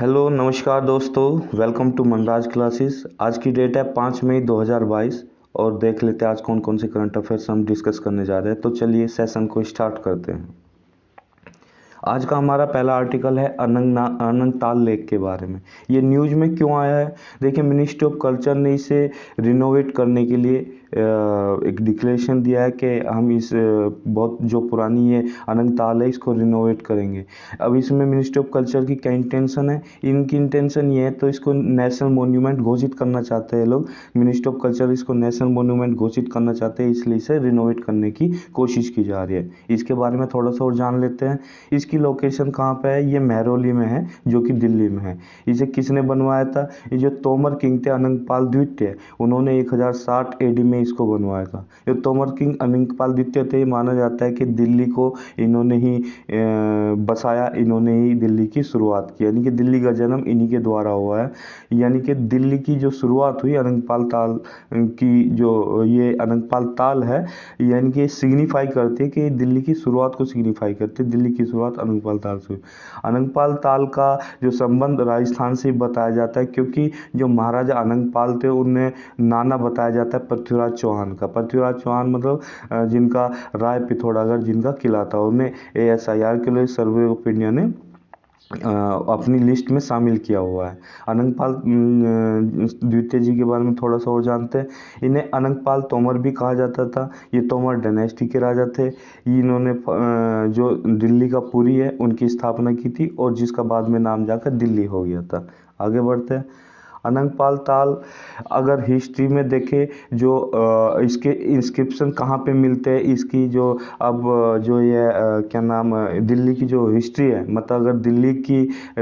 Hello नमस्कार दोस्तों। Welcome to Manraj classes. आज की डेट है 5 मई 2022 और देख लेते हैं आज कौन कौन से करंट अफेयर्स हम डिस्कस करने जा रहे हैं। तो चलिए सेशन को स्टार्ट करते हैं। आज का हमारा पहला आर्टिकल है अनंगताल लेक के बारे में। ये न्यूज़ में क्यों आया है? देखिए, मिनिस्ट्री ऑफ कल्चर ने इसे रिनोवेट करने के लिए एक डिक्लेरेशन दिया है कि हम इस बहुत जो पुरानी ये अनंगताल है इसको रिनोवेट करेंगे। अब इसमें मिनिस्ट्री ऑफ कल्चर की क्या इंटेंशन है? इनकी इंटेंशन ये है तो इसको नेशनल मोन्यूमेंट घोषित करना चाहते हैं लोग। मिनिस्ट्री ऑफ कल्चर इसको नेशनल मोन्यूमेंट घोषित करना चाहते हैं, इसलिए इसे रिनोवेट करने की कोशिश की जा रही है। इसके बारे में थोड़ा सा और जान लेते हैं। इसकी लोकेशन कहाँ पे है? ये महरौली में है, जो कि दिल्ली में है। इसे किसने बनवाया था? ये जो तोमर किंग थे, अनंगपाल द्वितीय, उन्होंने 1060 एडी में इसको बनवाया था। जो तोमर किंग अनंगपाल द्वितीय थे, माना जाता है कि दिल्ली को इन्होंने ही बसाया, इन्होंने ही दिल्ली की शुरुआत की, यानी कि दिल्ली का जन्म इन्हीं के द्वारा हुआ है। यानी कि दिल्ली की जो शुरुआत हुई अनंगपाल ताल की, जो ये अनंगपाल ताल है, यानी कि सिग्निफाई करती है कि दिल्ली की शुरुआत को सिग्निफाई करती है। दिल्ली की शुरुआत अनंगपाल ताल से हुई। अनंगपाल ताल का जो संबंध राजस्थान से बताया जाता है, क्योंकि जो महाराजा अनंगपाल थे उन्हें नाना बताया जाता है पृथ्वीराज चौहान का। पृथ्वीराज चौहान मतलब जिनका राय पिथौरागढ़ जिनका किला था, उन्हें ASIR के लिए सर्वे ऑफ इंडिया ने अपनी लिस्ट में शामिल किया हुआ है। अनंगपाल द्वितीय जी के बारे में थोड़ा सा और जानते हैं। इन्हें अनंगपाल तोमर भी कहा जाता था। ये तोमर डायनेस्टी के राजा थे। इन्होंने जो दिल्ली का पुरी है उनकी स्थापना की थी, और जिसका बाद में नाम जाकर दिल्ली हो गया था। आगे बढ़ते हैं। अनंगपाल ताल अगर हिस्ट्री में देखें, जो इसके इंस्क्रिप्शन कहाँ पे मिलते हैं, इसकी जो अब जो ये क्या नाम दिल्ली की जो हिस्ट्री है, मतलब अगर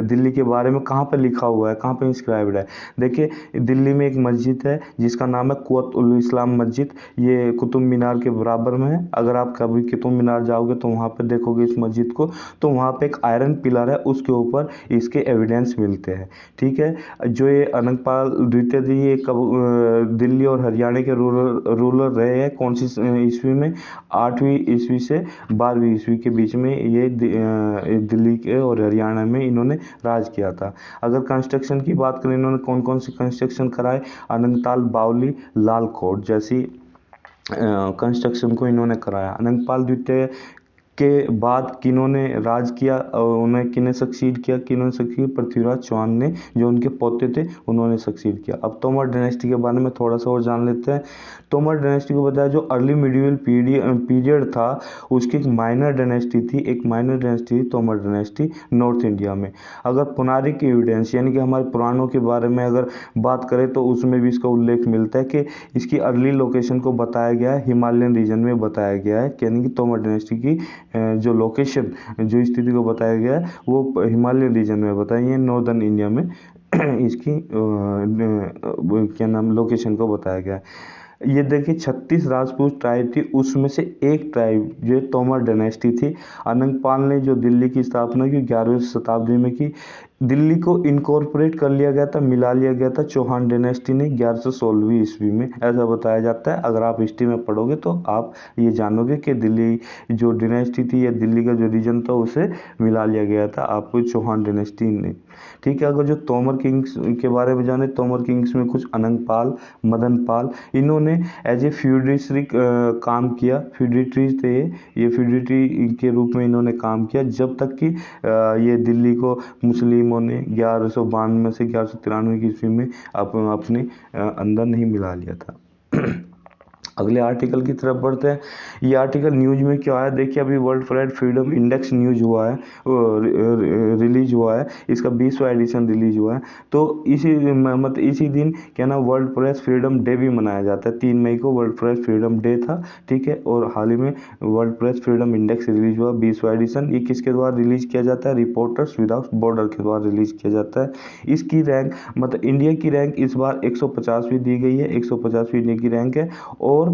दिल्ली के बारे में कहाँ पे लिखा हुआ है, कहाँ पे इंस्क्राइब्ड है। देखिए, दिल्ली में एक मस्जिद है जिसका नाम है कुवत उल इस्लाम मस्जिद। ये कुतुब मीनार के बराबर में है। अगर आप कभी कुतुब मीनार जाओगे तो वहाँ पे देखोगे इस मस्जिद को, तो वहाँ पे एक आयरन पिलर है, उसके ऊपर इसके एविडेंस मिलते हैं। ठीक है। जो ये अनंगपाल द्वितीय जी, ये कब दिल्ली और हरियाणा के रूलर रहे हैं, कौन सी ईस्वी में? 8वीं ईस्वी से 12वीं ईस्वी के बीच में ये दिल्ली के और हरियाणा में इन्होंने राज किया था। अगर कंस्ट्रक्शन की बात करें, इन्होंने कौन कौन सी कंस्ट्रक्शन कराए? अनंगताल, बावली, लाल कोट जैसी कंस्ट्रक्शन को इन्होंने कराया। अनंगपाल द्वितीय के बाद किन्होंने राज किया, उन्हें किन्हें सक्सीड किया? किन्होंने सक्सीड? पृथ्वीराज चौहान ने, जो उनके पोते थे, उन्होंने सक्सीड किया। अब तोमर डायनेस्टी के बारे में थोड़ा सा और जान लेते हैं। तोमर डायनेस्टी को बताया जो अर्ली मिडिवल पीरियड था, उसकी एक माइनर डायनेस्टी थी। एक माइनर डायनेस्टी थी तोमर डायनेस्टी नॉर्थ इंडिया में। अगर पुराणिक एविडेंस यानी कि हमारे पुराणों के बारे में अगर बात करें तो उसमें भी इसका उल्लेख मिलता है कि इसकी अर्ली लोकेशन को बताया गया है, हिमालयन रीजन में बताया गया है। यानी कि तोमर डायनेस्टी की जो लोकेशन, जो स्थिति को बताया गया है, वो हिमालयन रीजन में बताई है, नॉर्दर्न इंडिया में इसकी क्या नाम लोकेशन को बताया गया है। ये देखिए, 36 राजपूत ट्राइब थी, उसमें से एक ट्राइब जो तोमर डायनेस्टी थी। अनंगपाल ने जो दिल्ली की स्थापना की 11वीं शताब्दी में की। दिल्ली को इनकॉर्पोरेट कर लिया गया था, मिला लिया गया था चौहान डायनेस्टी ने 1116वीं ईस्वी में, ऐसा बताया जाता है। अगर आप हिस्ट्री में पढ़ोगे तो आप ये जानोगे कि दिल्ली जो डायनेस्टी थी या दिल्ली का जो रीजन था उसे मिला लिया गया था आपको चौहान डायनेस्टी ने। ठीक है। अगर जो तोमर किंग्स के बारे में जाने, तोमर किंग्स में कुछ अनंगपाल, मदनपाल, इन्होंने एज ए फ्यूडेटरी काम किया। फ्यूडेटरी थे ये फ्यूडेटरी के रूप में इन्होंने काम किया, जब तक कि ये दिल्ली को मुस्लिमों ने 1192 से 1193 की ईस्वी में अपने अंदर नहीं मिला लिया था। अगले आर्टिकल की तरफ बढ़ते हैं। ये आर्टिकल न्यूज में क्या है? देखिए, अभी world press freedom index news हुआ है, रिलीज हुआ है। इसका 20वां एडिशन रिलीज हुआ है। तो इसी दिन क्या ना वर्ल्ड प्रेस फ्रीडम डे भी मनाया जाता है। 3 मई को वर्ल्ड प्रेस फ्रीडम डे था। ठीक है। और हाल ही में world press freedom index release हुआ, 20वां एडिशन। ये किसके द्वारा रिलीज किया जाता है? रिपोर्टर्स विदाउट बॉर्डर के द्वारा रिलीज किया जाता है। इसकी रैंक, मतलब इंडिया की रैंक इस बार 150वीं दी गई है। 150वीं इंडिया की रैंक है। और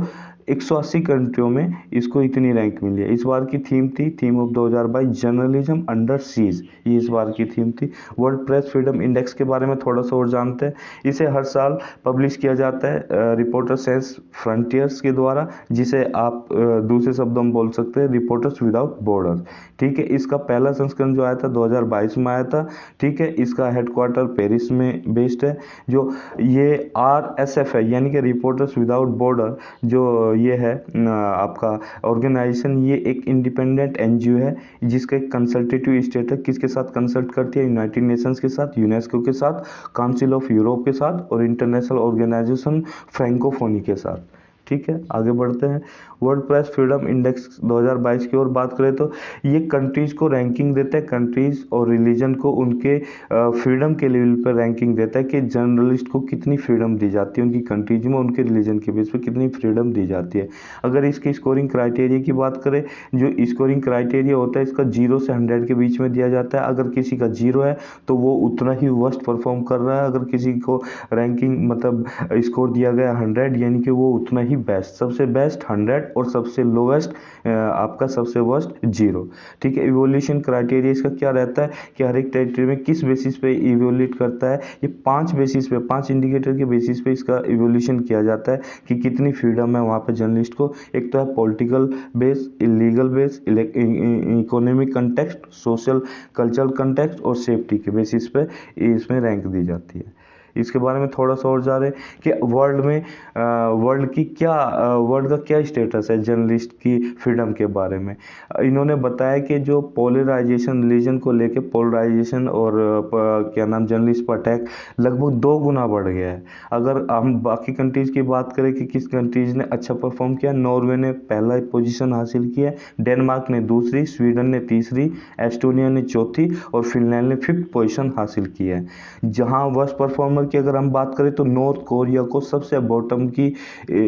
180 कंट्रियों में इसको इतनी रैंक मिली है। इस बार की थीम थी, theme of 2022 journalism under seize, ये इस बार की थीम थी। वर्ल्ड प्रेस फ्रीडम इंडेक्स के बारे में थोड़ा सा और जानते हैं। इसे हर साल पब्लिश किया जाता है रिपोर्टर सेंस फ्रंटियर्स के द्वारा, जिसे आप दूसरे शब्दों में बोल सकते हैं रिपोर्टर्स विदाउट बॉर्डर। ठीक है, इसका पहला संस्करण जो आया था 2022 में आया था। ठीक है, इसका हेडक्वार्टर पेरिस में बेस्ड है। जो ये RSF है, यानी कि रिपोर्टर्स विदाउट बॉर्डर, जो ये है आपका ऑर्गेनाइजेशन, ये एक इंडिपेंडेंट NGO है जिसका एक कंसल्टेटिव स्टेट है। किसके साथ कंसल्ट करती है? यूनाइटेड नेशंस के साथ, यूनेस्को के साथ, काउंसिल ऑफ यूरोप के साथ और इंटरनेशनल ऑर्गेनाइजेशन फ्रैंकोफोनी के साथ। ठीक है, आगे बढ़ते हैं। वर्ल्ड प्रेस फ्रीडम इंडेक्स 2022 की ओर बात करें तो ये कंट्रीज को रैंकिंग देता है, कंट्रीज और रिलीजन को उनके फ्रीडम के लेवल पर रैंकिंग देता है कि जर्नलिस्ट को कितनी फ्रीडम दी जाती है उनकी कंट्रीज में, उनके रिलीजन के बेस पे कितनी फ्रीडम दी जाती है। अगर इसकी स्कोरिंग क्राइटेरिया की बात करें, जो स्कोरिंग क्राइटेरिया होता है इसका 0 से 100 के बीच में दिया जाता है। अगर किसी का 0 है तो वो उतना ही वर्स्ट परफॉर्म कर रहा है, अगर किसी को रैंकिंग मतलब स्कोर दिया गया 100, यानी कि वो उतना ही बेस्ट, सबसे बेस्ट 100 और सबसे लोवेस्ट आपका सबसे वर्स्ट 0। ठीक है, इवोल्यूशन क्राइटेरिया इसका क्या रहता है कि हर एक टेरिटरी में किस बेसिस पे इवोल्यूट करता है? ये 5 बेसिस पे, 5 इंडिकेटर के बेसिस पे इसका इवोल्यूशन किया जाता है कि कितनी फ्रीडम है वहाँ पे जर्नलिस्ट को। एक तो है political base, legal base, economic context, social cultural context और सेफ्टी के बेसिस पे इसमें रैंक दी जाती है। इसके बारे में थोड़ा सा और जा रहे हैं कि वर्ल्ड का क्या स्टेटस है जर्नलिस्ट की फ्रीडम के बारे में। इन्होंने बताया कि जो पोलराइजेशन, रिलीजन को लेके पोलराइजेशन और क्या नाम जर्नलिस्ट पर अटैक लगभग 2 गुना बढ़ गया है। अगर हम बाकी कंट्रीज की बात करें कि किस कंट्रीज ने अच्छा परफॉर्म किया, नॉर्वे ने पहला पोजीशन हासिल किया, डेनमार्क ने दूसरी, स्वीडन ने तीसरी, एस्टोनिया ने चौथी और फिनलैंड ने 5th पोजीशन हासिल की है। जहां वर्स्ट परफॉर्मर की अगर हम बात करें तो नॉर्थ कोरिया को सबसे बॉटम की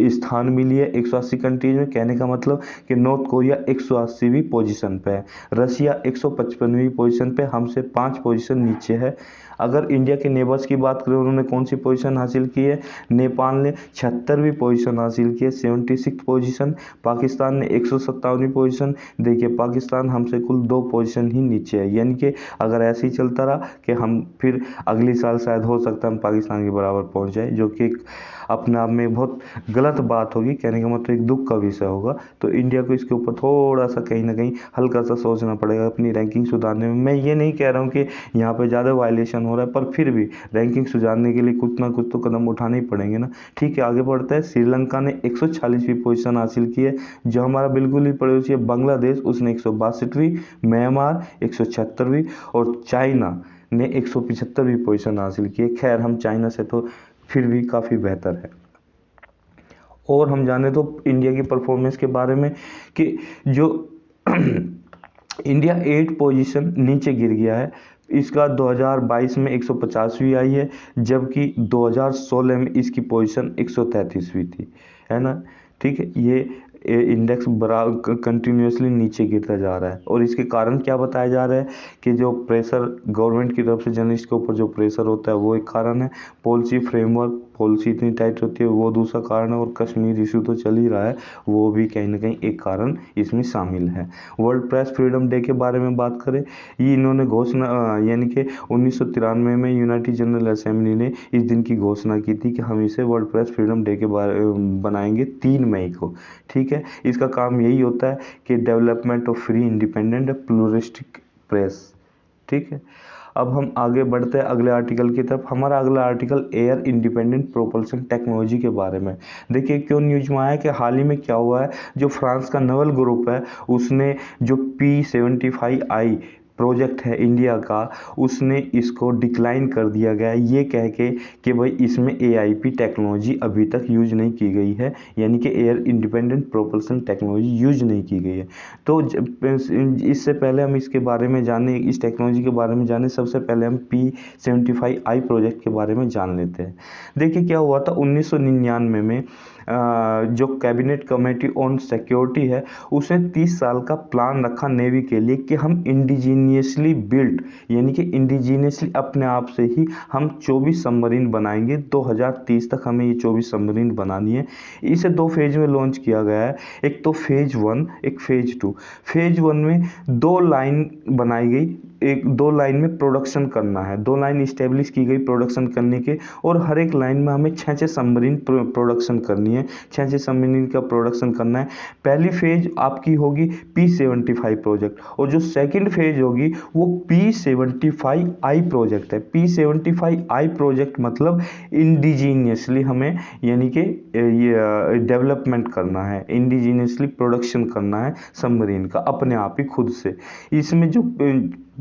स्थान मिली है 180 कंट्रीज में। कहने का मतलब कि नॉर्थ कोरिया 180वीं पोजीशन पे है, रशिया 155वीं पोजीशन पे, हमसे 5 पोजीशन नीचे है। अगर इंडिया के नेबर्स की बात करें, उन्होंने कौन सी पोजीशन हासिल की है? नेपाल ने 76वीं पोजीशन हासिल की है, 76th पोजीशन। पाकिस्तान ने 157वीं पोजीशन। देखिए, पाकिस्तान हमसे कुल 2 पोजीशन ही नीचे है, यानी कि अगर ऐसे ही चलता रहा कि हम फिर अगली साल शायद हो सकता है हम पाकिस्तान के बराबर पहुंच जाए, जो कि अपने आप में बहुत गलत बात होगी। कहने का मतलब एक दुख का विषय होगा। तो इंडिया को इसके ऊपर थोड़ा सा कहीं ना कहीं हल्का सा सोचना पड़ेगा अपनी रैंकिंग सुधारने में। मैं ये नहीं कह रहा हूँ कि यहाँ पे ज़्यादा वायलेशन हो रहा है, पर फिर भी रैंकिंग सुधारने के लिए कुछ ना कुछ तो कदम उठाने ही पड़ेंगे ना। ठीक है, आगे बढ़ते हैं। श्रीलंका ने 146वीं पोजीशन हासिल की है। जो हमारा बिल्कुल ही पड़ोसी है बांग्लादेश, उसने 162वीं, म्यांमार 176वीं और चाइना ने 175वीं पोजीशन हासिल की है। खैर, हम चाइना से तो फिर भी काफ़ी बेहतर है। और हम जाने तो इंडिया की परफॉर्मेंस के बारे में कि जो इंडिया 8 पोजीशन नीचे गिर गया है। इसका 2022 में 150वीं आई है, जबकि 2016 में इसकी पोजीशन 133वीं थी, है ना। ठीक है, ये इंडेक्स कंटिन्यूसली नीचे गिरता जा रहा है। और इसके कारण क्या बताया जा रहा है कि जो प्रेशर गवर्नमेंट की तरफ से जर्नलिस्ट के ऊपर जो प्रेशर होता है वो एक कारण है, पॉलिसी फ्रेमवर्क, पॉलिसी इतनी टाइट होती है वो दूसरा कारण है, और कश्मीर इशू तो चल ही रहा है, वो भी कहीं ना कहीं एक कारण इसमें शामिल है। वर्ल्ड प्रेस फ्रीडम डे के बारे में बात करें, ये इन्होंने घोषणा यानी कि 1993 में यूनाइटेड जनरल असेंबली ने इस दिन की घोषणा की थी कि हम इसे वर्ल्ड प्रेस फ्रीडम डे के बारे बनाएंगे 3 मई को। ठीक है, इसका काम यही होता है कि development of free independent pluralistic press. ठीक है, अब हम आगे बढ़ते हैं अगले आर्टिकल की तरफ। हमारा अगला article air independent propulsion technology के बारे में। देखिए, क्यों न्यूज में आया कि हाल ही में क्या हुआ है, जो फ्रांस का नवल ग्रुप है उसने जो P75I प्रोजेक्ट है इंडिया का, उसने इसको डिक्लाइन कर दिया गया है, ये कह के कि भाई इसमें AIP टेक्नोलॉजी अभी तक यूज नहीं की गई है, यानी कि air independent propulsion technology use नहीं की गई है। तो इससे पहले हम इसके बारे में जाने, इस टेक्नोलॉजी के बारे में जाने, सबसे पहले हम P75I प्रोजेक्ट के बारे में जान लेते हैं। देखिए, क्या हुआ था 1999 में जो कैबिनेट कमेटी ऑन सिक्योरिटी है उसने 30 साल का प्लान रखा नेवी के लिए कि हम इंडिजीनियसली बिल्ट यानी कि इंडिजीनियसली अपने आप से ही हम 24 सबमरीन बनाएंगे। 2030 तक हमें ये 24 सबमरीन बनानी है। इसे 2 फेज में लॉन्च किया गया है, एक तो फेज 1 एक फेज 2। फेज 1 में 2 लाइन बनाई गई, एक 2 लाइन में प्रोडक्शन करना है, 2 लाइन इस्टेब्लिश की गई प्रोडक्शन करने के, और हर एक लाइन में हमें 6 सबमरीन प्रोडक्शन करनी है, 6 सबमरीन का प्रोडक्शन करना है। पहली फेज आपकी होगी P75 प्रोजेक्ट, और जो सेकंड फेज होगी वो P75I प्रोजेक्ट है। P75I प्रोजेक्ट मतलब इंडिजीनियसली हमें यानी कि ये डेवलपमेंट करना है, इंडिजीनियसली प्रोडक्शन करना है सबमरीन का अपने आप ही खुद से। इसमें जो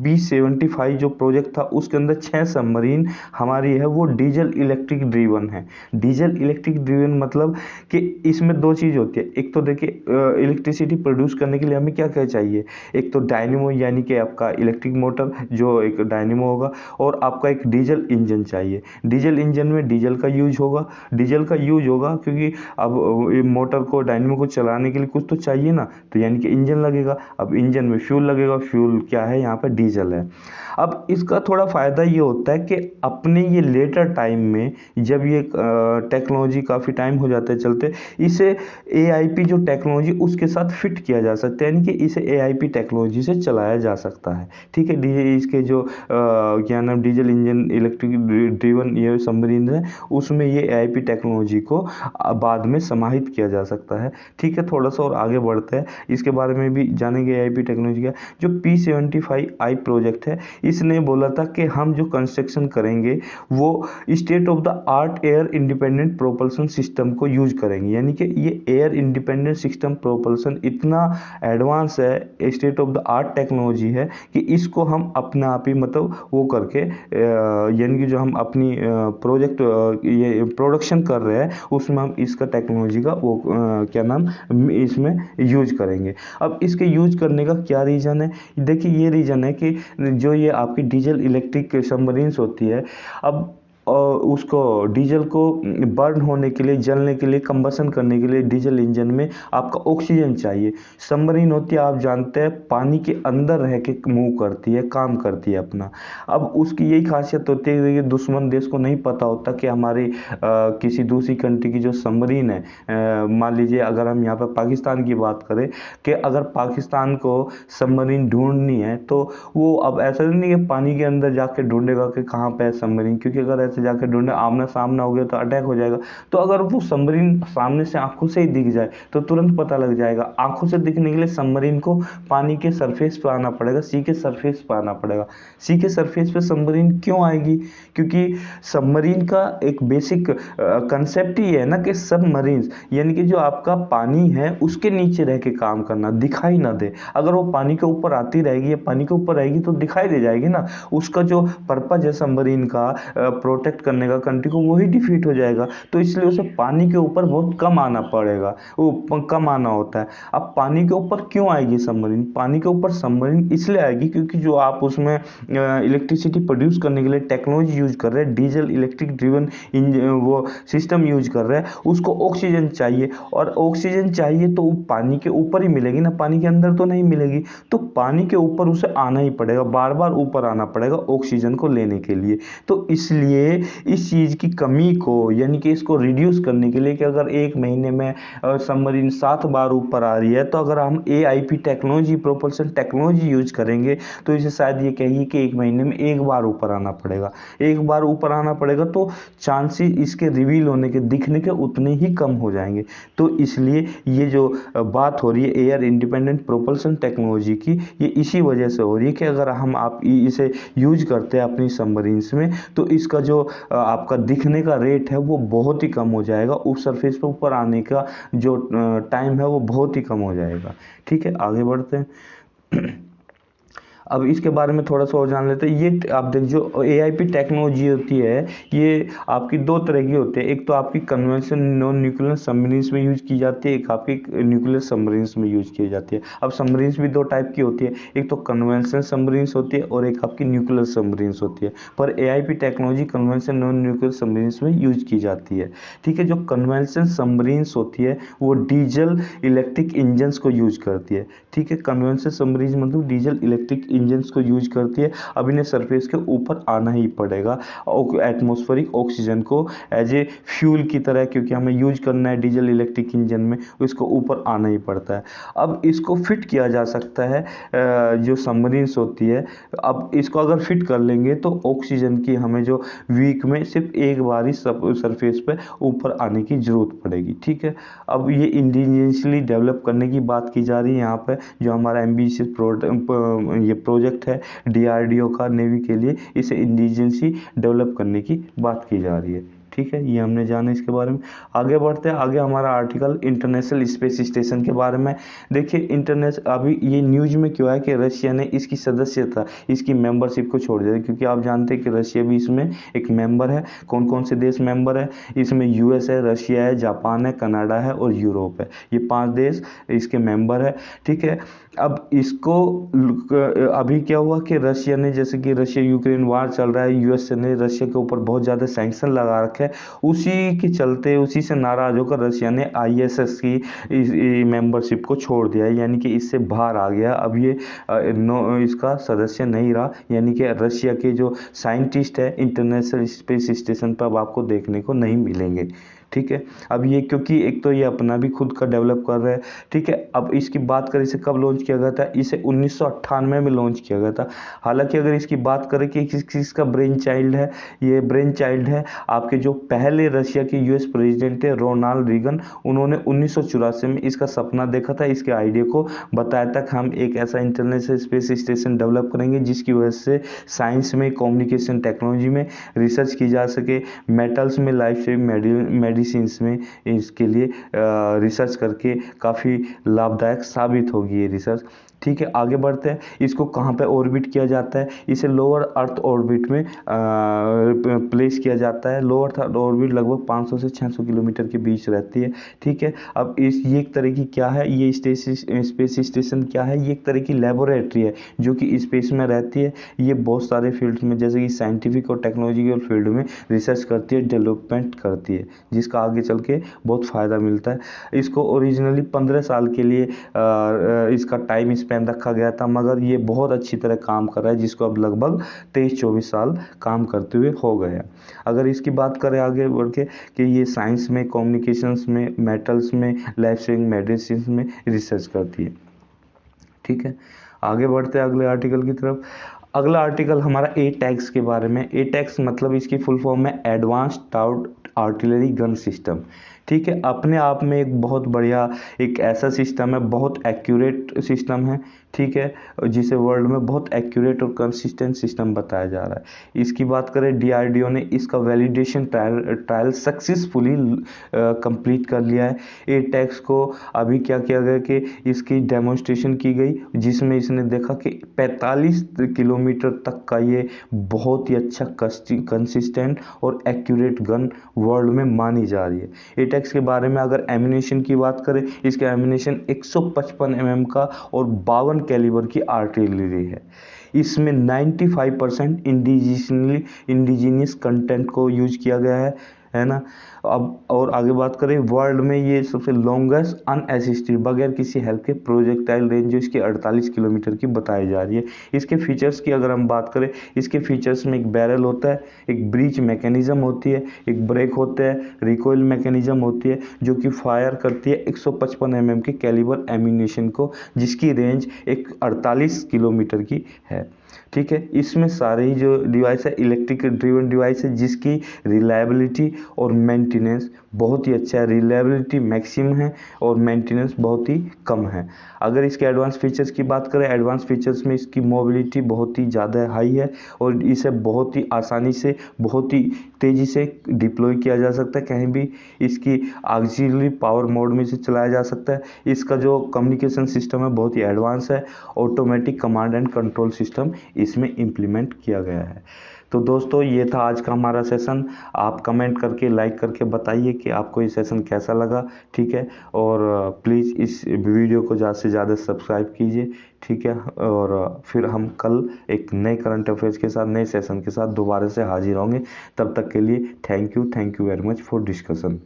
B75 जो प्रोजेक्ट था उसके अंदर 6 सबमरीन हमारी है वो डीजल इलेक्ट्रिक ड्रिवन है। डीजल इलेक्ट्रिक ड्रिवन मतलब कि इसमें 2 चीज़ होती है। एक तो देखिए इलेक्ट्रिसिटी प्रोड्यूस करने के लिए हमें क्या क्या चाहिए, एक तो डायनेमो यानी कि आपका इलेक्ट्रिक मोटर जो एक डायनेमो होगा, और आपका एक डीजल इंजन चाहिए। डीजल इंजन में डीजल का यूज होगा, क्योंकि अब मोटर को डायनेमो को चलाने के लिए कुछ तो चाहिए ना, तो यानी कि इंजन लगेगा। अब इंजन में फ्यूल लगेगा, फ्यूल क्या है यहाँ पर डीजल है। अब इसका थोड़ा फ़ायदा ये होता है कि अपने ये लेटर टाइम में जब ये टेक्नोलॉजी काफ़ी टाइम हो जाता है चलते, इसे AIP जो टेक्नोलॉजी उसके साथ फिट किया जा सकता है, यानी कि इसे AIP टेक्नोलॉजी से चलाया जा सकता है। ठीक है, इसके जो क्या नाम डीजल इंजन इलेक्ट्रिक ड्रिवन ये सबमरीन है उसमें ये AIP टेक्नोलॉजी को बाद में समाहित किया जा सकता है। ठीक है, थोड़ा सा और आगे बढ़ते हैं, इसके बारे में भी जानेंगे AIP टेक्नोलॉजी का। जो P75I प्रोजेक्ट है इसने बोला था कि हम जो कंस्ट्रक्शन करेंगे वो state of the art air independent propulsion system को यूज करेंगे, यानी कि ये एयर इंडिपेंडेंट सिस्टम प्रोपल्सन इतना एडवांस है, state of the art technology है कि इसको हम अपने आप ही मतलब वो करके यानी कि जो हम अपनी प्रोजेक्ट ये प्रोडक्शन कर रहे हैं उसमें हम इसका टेक्नोलॉजी का वो क्या नाम इसमें यूज करेंगे। अब इसके यूज करने का क्या रीज़न है, देखिए ये रीज़न है कि जो ये आपकी डीजल इलेक्ट्रिक सबमरीन्स होती है, अब उसको डीजल को बर्न होने के लिए, जलने के लिए, कंबसन करने के लिए डीजल इंजन में आपका ऑक्सीजन चाहिए। सबमरीन होती है आप जानते हैं पानी के अंदर रह के मूव करती है, काम करती है अपना। अब उसकी यही खासियत होती है कि दुश्मन देश को नहीं पता होता कि हमारी किसी दूसरी कंट्री की जो सबमरीन है, मान लीजिए अगर हम यहाँ पर पाकिस्तान की बात करें कि अगर पाकिस्तान को सबमरीन ढूंढनी है तो वो अब ऐसा नहीं है पानी के अंदर जाके ढूंढेगा कि कहाँ पे है सबमरीन, क्योंकि अगर ऐसे जाके ढूंढे आमना सामना हो गया तो अटैक हो जाएगा। तो अगर वो सबमरीन सामने से आंखों से ही दिख जाए तो तुरंत पता लग जाएगा। आंखों से दिखने के लिए सबमरीन को पानी के सरफेस पे आना पड़ेगा, सी के सरफेस पे आना पड़ेगा। सी के सरफेस पे सबमरीन क्यों आएगी, क्योंकि सबमरीन का एक बेसिक कंसेप्ट ही है ना कि सबमरीन यानी कि जो आपका पानी है उसके नीचे रह के काम करना, दिखाई ना दे। अगर वो पानी के ऊपर आती रहेगी या पानी के ऊपर रहेगी तो दिखाई दे जाएगी ना, उसका जो पर्पज है सबमरीन का प्रोटेक्ट करने का कंट्री को, वही डिफीट हो जाएगा। तो इसलिए उसे पानी के ऊपर बहुत कम आना पड़ेगा, वो कम आना होता है। अब पानी के ऊपर क्यों आएगी सबमरीन, पानी के ऊपर सबमरीन इसलिए आएगी क्योंकि जो आप उसमें इलेक्ट्रिसिटी प्रोड्यूस करने के लिए टेक्नोलॉजी यूज कर रहे हैं, डीजल इलेक्ट्रिक ड्रिवन वो सिस्टम यूज कर रहे हैं, उसको ऑक्सीजन चाहिए, और ऑक्सीजन चाहिए तो पानी के ऊपर ही मिलेगी ना, पानी के अंदर तो नहीं मिलेगी। तो पानी के ऊपर उसे आना ही पड़ेगा, बार बार ऊपर आना पड़ेगा ऑक्सीजन को लेने के लिए। तो इसलिए इस चीज़ की कमी को यानी कि इसको रिड्यूस करने के लिए कि अगर एक महीने में सबमरीन 7 बार ऊपर आ रही है तो अगर हम AIP technology propulsion technology use करेंगे तो इसे शायद ये कहिए कि एक महीने में 1 बार ऊपर आना पड़ेगा, 1 बार ऊपर आना पड़ेगा, तो चांसेस इसके रिवील होने के, दिखने के उतने ही कम हो जाएंगे। तो इसलिए ये जो बात हो रही है एयर इंडिपेंडेंट प्रोपल्सन टेक्नोलॉजी की, ये इसी वजह से हो रही है कि अगर हम आप इसे यूज करते हैं अपनी सबमरीन्स में तो इसका जो आपका दिखने का रेट है वो बहुत ही कम हो जाएगा, उस सरफेस पर ऊपर आने का जो टाइम है वो बहुत ही कम हो जाएगा। ठीक है, आगे बढ़ते हैं। अब इसके बारे में थोड़ा सा और जान लेते हैं। ये आप देख जो AIP टेक्नोलॉजी होती है ये आपकी दो तरह की होती है। एक तो आपकी कन्वेंशन नॉन न्यूक्लियर सबमरीन्स में यूज की जाती है, एक आपकी न्यूक्लियर सबमरीन्स में यूज की जाती है। अब सबमरीन्स भी दो टाइप की होती है, एक तो कन्वेंशनल सबमरीन्स होती है और एक आपकी न्यूक्लियर सबमरीन्स होती है। पर AIP technology convention non nuclear submarines में यूज की जाती है। ठीक है, जो कन्वेंशनल सबमरीन्स होती है वो डीजल इलेक्ट्रिक इंजन्स को यूज करती है। ठीक है, कन्वेंशनल सबमरीन्स मतलब डीजल इलेक्ट्रिक इंजन्स को यूज करती है। अब इन्हें सरफेस के ऊपर आना ही पड़ेगा एटमॉस्फेरिक ऑक्सीजन को एज ए फ्यूल की तरह, क्योंकि हमें यूज करना है डीजल इलेक्ट्रिक इंजन में, इसको ऊपर आना ही पड़ता है। अब इसको फिट किया जा सकता है जो सबमरीन्स होती है। अब इसको अगर फिट कर लेंगे तो ऑक्सीजन की हमें जो वीक में सिर्फ एक बार ही सरफेस पे ऊपर आने की जरूरत पड़ेगी। ठीक है, अब ये इंडिजिनियसली डेवलप करने की बात की जा रही है यहाँ पे। जो हमारा एम्बिशियस ये प्रोजेक्ट है DRDO का नेवी के लिए, इसे इंडिजिनियसली डेवलप करने की बात की जा रही है। ठीक है, ये हमने जाना इसके बारे में। आगे बढ़ते हैं। आगे हमारा आर्टिकल इंटरनेशनल स्पेस स्टेशन के बारे में। देखिए इंटरनेशनल अभी ये न्यूज में क्यों है कि रशिया ने इसकी सदस्यता, इसकी मेंबरशिप को छोड़ दिया, क्योंकि आप जानते हैं कि रशिया भी इसमें एक मेंबर है। कौन कौन से देश मेंबर है इसमें? US है, रशिया है, जापान है, कनाडा है और यूरोप है। ये 5 देश इसके मेंबर है। ठीक है, अब इसको अभी क्या हुआ कि रशिया ने, जैसे कि रशिया यूक्रेन वार चल रहा है, US ने रशिया के ऊपर बहुत ज़्यादा सैंक्शन लगा रखे हैं। उसी के चलते, उसी से नाराज होकर रशिया ने ISS की मेंबरशिप को छोड़ दिया है, यानी कि इससे बाहर आ गया। अब ये इसका सदस्य नहीं रहा, यानी कि रशिया के जो साइंटिस्ट है इंटरनेशनल स्पेस स्टेशन पर अब आपको देखने को नहीं मिलेंगे। ठीक है, अब ये क्योंकि एक तो ये अपना भी खुद का डेवलप कर रहे हैं। ठीक है, अब इसकी बात करें इसे कब लॉन्च किया गया था? इसे 1998 में लॉन्च किया गया था। हालांकि अगर इसकी बात करें कि किसका ब्रेन चाइल्ड है, ये ब्रेन चाइल्ड है आपके जो पहले रशिया के US प्रेसिडेंट थे रोनाल्ड रीगन। उन्होंने 1984 में इसका सपना देखा था, इसके आइडिया को बताया था कि हम एक ऐसा इंटरनेशनल स्पेस स्टेशन डेवलप करेंगे जिसकी वजह से साइंस में, कम्युनिकेशन टेक्नोलॉजी में रिसर्च की जा सके, मेटल्स में, लाइफ सेविंग मेडिसिन्स में इसके लिए रिसर्च करके काफ़ी लाभदायक साबित होगी ये रिसर्च। ठीक है, आगे बढ़ते हैं। इसको कहाँ पे ऑर्बिट किया जाता है? इसे लोअर अर्थ ऑर्बिट में प्लेस किया जाता है। लोअर अर्थ ऑर्बिट लगभग 500 से 600 किलोमीटर के बीच रहती है। ठीक है, अब ये एक तरह की क्या है, ये स्पेस स्टेशन क्या है? ये एक तरह की लेबोरेटरी है जो कि स्पेस में रहती है। ये बहुत सारे फील्ड्स में, जैसे कि साइंटिफिक और टेक्नोलॉजिकल फील्ड में रिसर्च करती है, डेवलपमेंट करती है, जिसका आगे चल के बहुत फ़ायदा मिलता है। इसको ओरिजिनली 15 साल के लिए इसका टाइम स्पैन रखा गया था, मगर ये बहुत अच्छी तरह काम कर रहा है, जिसको अब लगभग 23-24 साल काम करते हुए हो गया। अगर इसकी बात करें आगे बढ़ के कि ये साइंस में, कम्युनिकेशंस में, मेटल्स में, लाइफ सेविंग मेडिसिन में रिसर्च करती है। ठीक है, आगे बढ़ते हैं अगले आर्टिकल की तरफ। अगला आर्टिकल हमारा ATACMS के बारे में। ATACMS मतलब इसकी फुल फॉर्म है एडवांस्ड आर्टिलरी गन सिस्टम। ठीक है, अपने आप में एक बहुत बढ़िया एक ऐसा सिस्टम है, बहुत एक्यूरेट सिस्टम है। ठीक है, जिसे वर्ल्ड में बहुत एक्यूरेट और कंसिस्टेंट सिस्टम बताया जा रहा है। इसकी बात करें, DRDO ने इसका वैलिडेशन ट्रायल सक्सेसफुली कंप्लीट कर लिया है। ATACMS को अभी क्या किया गया कि इसकी डेमोन्स्ट्रेशन की गई, जिसमें इसने देखा कि 45 किलोमीटर तक का ये बहुत ही अच्छा कंसिस्टेंट और एक्यूरेट गन वर्ल्ड में मानी जा रही है। ATACMS के बारे में अगर एम्यूनेशन की बात करें, इसका एम्यूनेशन 155 mm का और 52 कैलिबर की आर्टिलरी है। इसमें 95% इंडिजिनियस कंटेंट को यूज किया गया है ना। अब और आगे बात करें, वर्ल्ड में ये सबसे लॉन्गेस्ट अनअसिस्टेड बगैर किसी हेल्प के प्रोजेक्टाइल रेंज जो इसकी 48 किलोमीटर की बताई जा रही है। इसके फीचर्स की अगर हम बात करें, इसके फीचर्स में एक बैरल होता है, एक ब्रीच मैकेनिज्म होती है, एक ब्रेक होता है, रिकॉइल मैकेनिज्म होती है जो कि फायर करती है 155 mm के कैलिबर एम्यूनेशन को, जिसकी रेंज एक 48 किलोमीटर की है। ठीक है, इसमें सारे ही जो डिवाइस है इलेक्ट्रिक ड्रिवन डिवाइस है, जिसकी रिलायबिलिटी और मेंटेनेंस बहुत ही अच्छा है, रिलायबिलिटी मैक्सिमम है और मेंटेनेंस बहुत ही कम है। अगर इसके एडवांस फीचर्स की बात करें, एडवांस फीचर्स में इसकी मोबिलिटी बहुत ही ज़्यादा हाई है और इसे बहुत ही आसानी से, बहुत ही तेज़ी से डिप्लॉय किया जा सकता है। कहीं भी इसकी ऑक्सिलरी पावर मोड में से चलाया जा सकता है। इसका जो कम्युनिकेशन सिस्टम है बहुत ही एडवांस है। Automatic command and control system इसमें इम्प्लीमेंट किया गया है। तो दोस्तों ये था आज का हमारा सेशन। आप कमेंट करके, लाइक करके बताइए कि आपको ये सेशन कैसा लगा, ठीक है। और प्लीज़ इस वीडियो को ज़्यादा से ज़्यादा सब्सक्राइब कीजिए, ठीक है। और फिर हम कल एक नए करंट अफेयर्स के साथ, नए सेशन के साथ दोबारा से हाजिर होंगे। तब तक के लिए thank you very much for discussion.